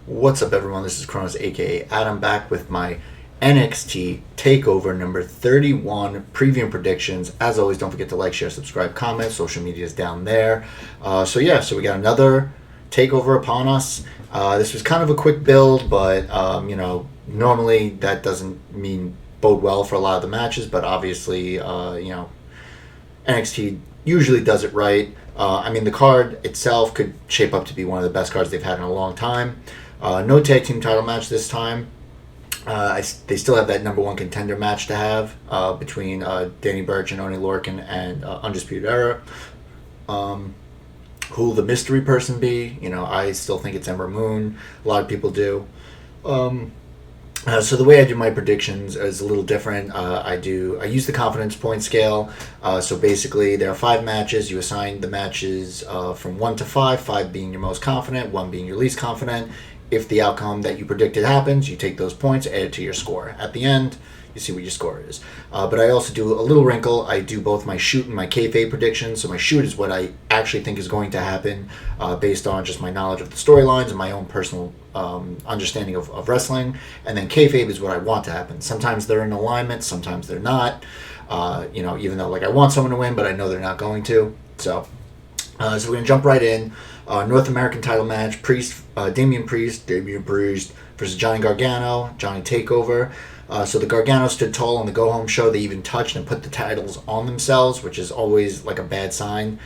What's up, everyone? This is Kronos, aka Adam, back with my NXT Takeover number 31 preview and predictions. As always, don't forget to like, share, subscribe, comment. Social media is down there. So we got another Takeover upon us. This was kind of a quick build, but normally that doesn't bode well for a lot of the matches. But obviously, NXT usually does it right. The card itself could shape up to be one of the best cards they've had in a long time. No tag team title match this time. They still have that number one contender match to have between Danny Burch and Oney Lorcan and Undisputed Era. Who'll the mystery person be? I still think it's Ember Moon. A lot of people do. So the way I do my predictions is a little different. I use the confidence point scale. So basically, there are 5 matches. You assign the matches from 1 to 5, 5 being your most confident, 1 being your least confident. If the outcome that you predicted happens, you take those points, add it to your score. At the end, you see what your score is. But I also do a little wrinkle. I do both my shoot and my kayfabe predictions. So my shoot is what I actually think is going to happen based on just my knowledge of the storylines and my own personal understanding of wrestling. And then kayfabe is what I want to happen. Sometimes they're in alignment, sometimes they're not. Even though I want someone to win, but I know they're not going to. So we're going to jump right in. North American title match, Damian Priest versus Johnny Gargano, Johnny Takeover. So the Gargano stood tall on the go-home show. They even touched and put the titles on themselves, which is always a bad sign.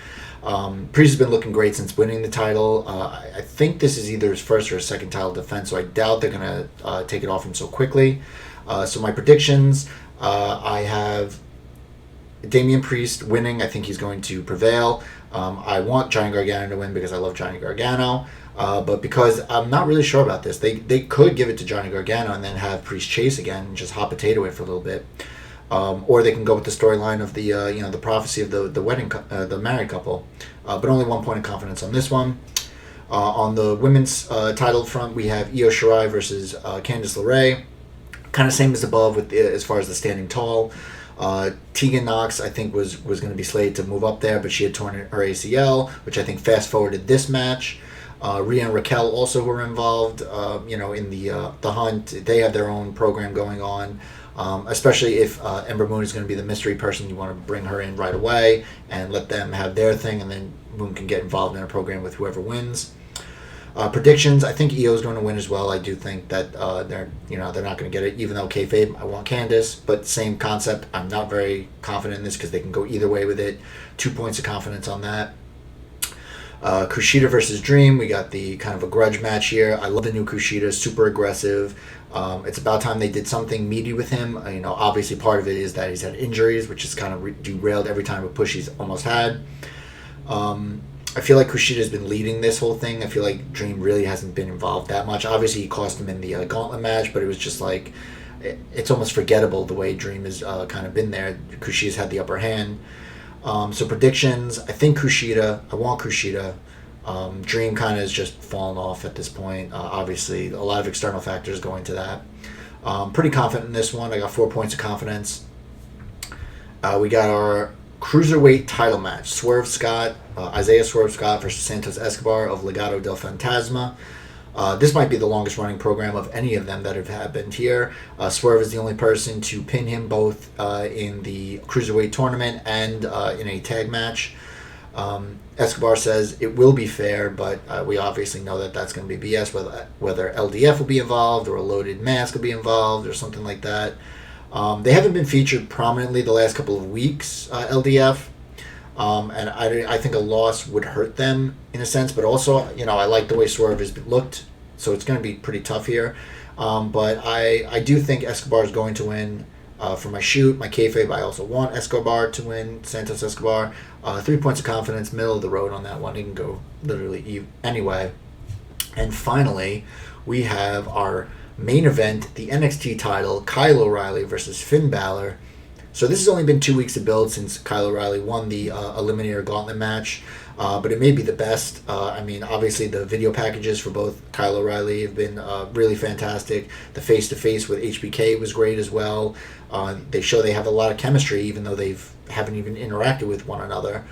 Priest has been looking great since winning the title. I think this is either his first or his second title defense, so I doubt they're going to take it off him so quickly. So my predictions, I have Damian Priest winning. I think he's going to prevail. I want Johnny Gargano to win because I love Johnny Gargano. But because I'm not really sure about this, they could give it to Johnny Gargano and then have Priest chase again and just hot potato it for a little bit. Or they can go with the storyline of the prophecy of the married couple. But only 1 point of confidence on this one. On the women's title front, we have Io Shirai versus Candice LeRae. Kind of same as above as far as the standing tall. Tegan Knox, I think, was going to be slated to move up there, but she had torn her ACL, which I think fast-forwarded this match. Rhea and Raquel also were involved, in the hunt. They have their own program going on, especially if Ember Moon is going to be the mystery person. You want to bring her in right away and let them have their thing, and then Moon can get involved in a program with whoever wins. Predictions, I think Io is going to win as well. I do think that they're not going to get it, even though kayfabe, I want Candice, but same concept. I'm not very confident in this because they can go either way with it. 2 points of confidence on that. Kushida versus Dream, we got the kind of a grudge match here. I love the new Kushida, super aggressive. It's about time they did something meaty with him. Obviously part of it is that he's had injuries, which is kind of derailed every time a push he's almost had. I feel like Kushida's been leading this whole thing. I feel like Dream really hasn't been involved that much. Obviously, he cost him in the gauntlet match, but it was just it's almost forgettable the way Dream has kind of been there. Kushida's had the upper hand. So predictions, I think Kushida. I want Kushida. Dream kind of has just fallen off at this point. Obviously, a lot of external factors go into that. Pretty confident in this one. I got 4 points of confidence. We got our Cruiserweight title match. Isaiah Swerve Scott versus Santos Escobar of Legado del Fantasma. This might be the longest running program of any of them that have happened here. Swerve is the only person to pin him both in the Cruiserweight tournament and in a tag match. Escobar says it will be fair, but we obviously know that that's going to be BS, whether LDF will be involved or a loaded mask will be involved or something like that. They haven't been featured prominently the last couple of weeks, LDF. And I think a loss would hurt them in a sense, but also, I like the way Swerve has looked, so it's going to be pretty tough here. But I do think Escobar is going to win for my shoot. My kayfabe, I also want Escobar to win, Santos Escobar. 3 points of confidence, middle of the road on that one. It can go literally anyway. And finally, we have our main event, the NXT title, Kyle O'Reilly versus Finn Balor. So this has only been 2 weeks to build since Kyle O'Reilly won the Eliminator Gauntlet match, but it may be the best. Obviously the video packages for both Kyle O'Reilly have been really fantastic. The face-to-face with HBK was great as well. They show they have a lot of chemistry, even though they haven't even interacted with one another.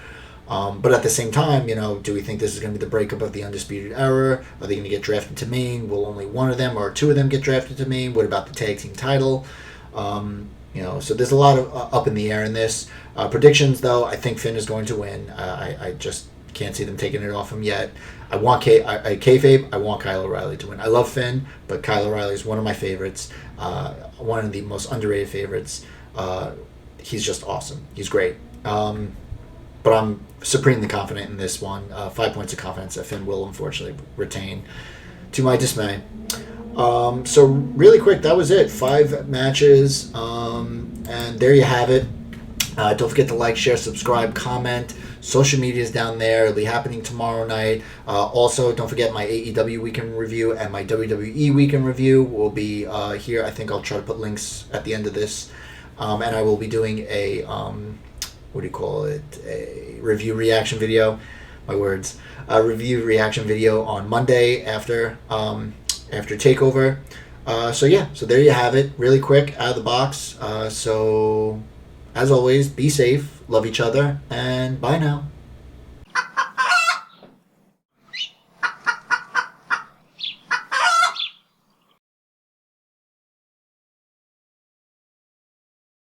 But at the same time, do we think this is going to be the breakup of the Undisputed Era? Are they going to get drafted to main? Will only one of them or two of them get drafted to main? What about the tag team title? So there's a lot of up in the air in this. Predictions, though, I think Finn is going to win. I just can't see them taking it off him yet. I want kayfabe. I want Kyle O'Reilly to win. I love Finn, but Kyle O'Reilly is one of my favorites. One of the most underrated favorites. He's just awesome. He's great. But I'm supremely confident in this one. 5 points of confidence that Finn will unfortunately retain, to my dismay. So really quick, that was it. 5 matches, and there you have it. Don't forget to like, share, subscribe, comment. Social media is down there. It'll be happening tomorrow night. Also, don't forget my AEW weekend review and my WWE weekend review will be here. I think I'll try to put links at the end of this. And I will be doing a, a review reaction video. My words. A review reaction video on Monday after Takeover. So there you have it. Really quick, out of the box. So, as always, be safe, love each other, and bye now.